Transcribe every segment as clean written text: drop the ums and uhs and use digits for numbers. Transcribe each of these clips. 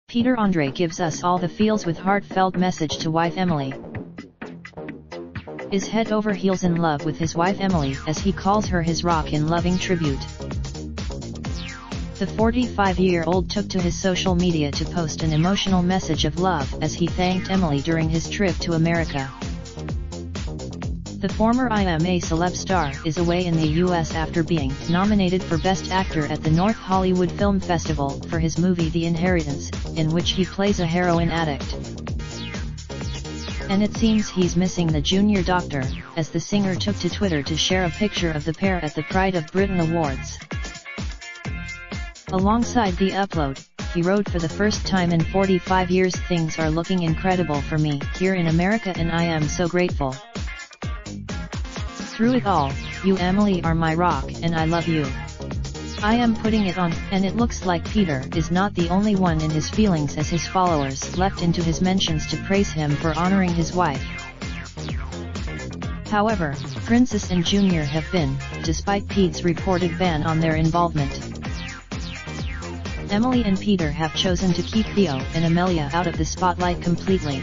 Peter Andre gives us all the feels with heartfelt message to wife Emily. Is head over heels in love with his wife Emily, as he calls her his rock in loving tribute. The 45-year-old took to his social media to post an emotional message of love as he thanked Emily during his trip to America. The former I Am a Celeb star is away in the US after being nominated for Best Actor at the North Hollywood Film Festival for his movie The Inheritance, in which he plays a heroin addict. And it seems he's missing the junior doctor, as the singer took to Twitter to share a picture of the pair at the Pride of Britain Awards. Alongside the upload, he wrote, "For the first time in 45 years things are looking incredible for me here in America and I am so grateful. Through it all, you Emily are my rock and I love you. I am putting it on," and it looks like Peter is not the only one in his feelings, as his followers leapt into his mentions to praise him for honoring his wife. However, Princess and Junior have been, despite Pete's reported ban on their involvement. Emily and Peter have chosen to keep Theo and Amelia out of the spotlight completely.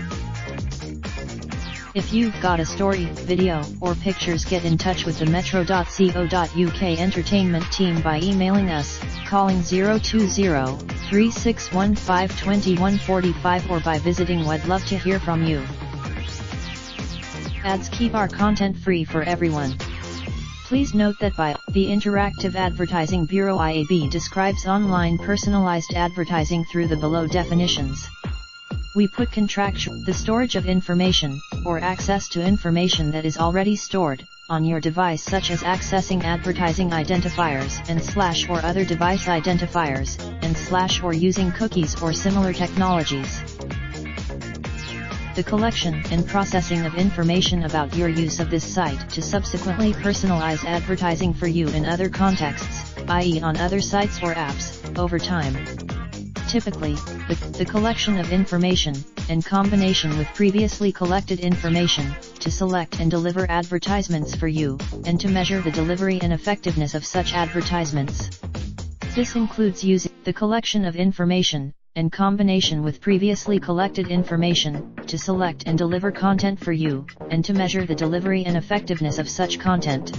If you've got a story, video, or pictures, get in touch with the metro.co.uk entertainment team by emailing us, calling 020-3615-2145 or by visiting We'd Love to Hear From You. Ads keep our content free for everyone. Please note that by the Interactive Advertising Bureau IAB describes online personalized advertising through the below definitions. We put contractual, the storage of information, or access to information that is already stored, on your device, such as accessing advertising identifiers and / or other device identifiers, and / or using cookies or similar technologies. The collection and processing of information about your use of this site to subsequently personalize advertising for you in other contexts, i.e. on other sites or apps, over time. Typically, the collection of information, in combination with previously collected information, to select and deliver advertisements for you, and to measure the delivery and effectiveness of such advertisements. This includes using the collection of information, in combination with previously collected information, to select and deliver content for you, and to measure the delivery and effectiveness of such content.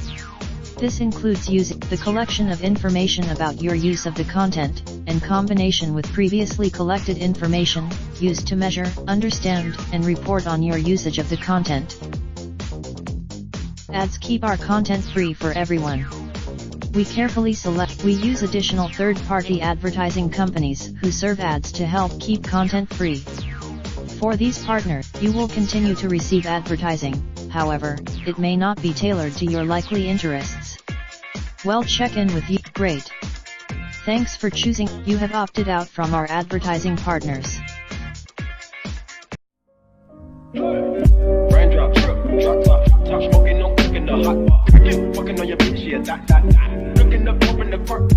This includes using the collection of information about your use of the content, in combination with previously collected information, used to measure, understand, and report on your usage of the content. Ads keep our content free for everyone. We carefully select. We use additional third-party advertising companies who serve ads to help keep content free. For these partners, you will continue to receive advertising, however, it may not be tailored to your likely interests. Well, check in with you. Great. Thanks for choosing. You have opted out from our advertising partners. Raindrop, drop top, smoking, no cooking the hot pot. Fucking on your bitch, yeah, that. Looking up, open the park,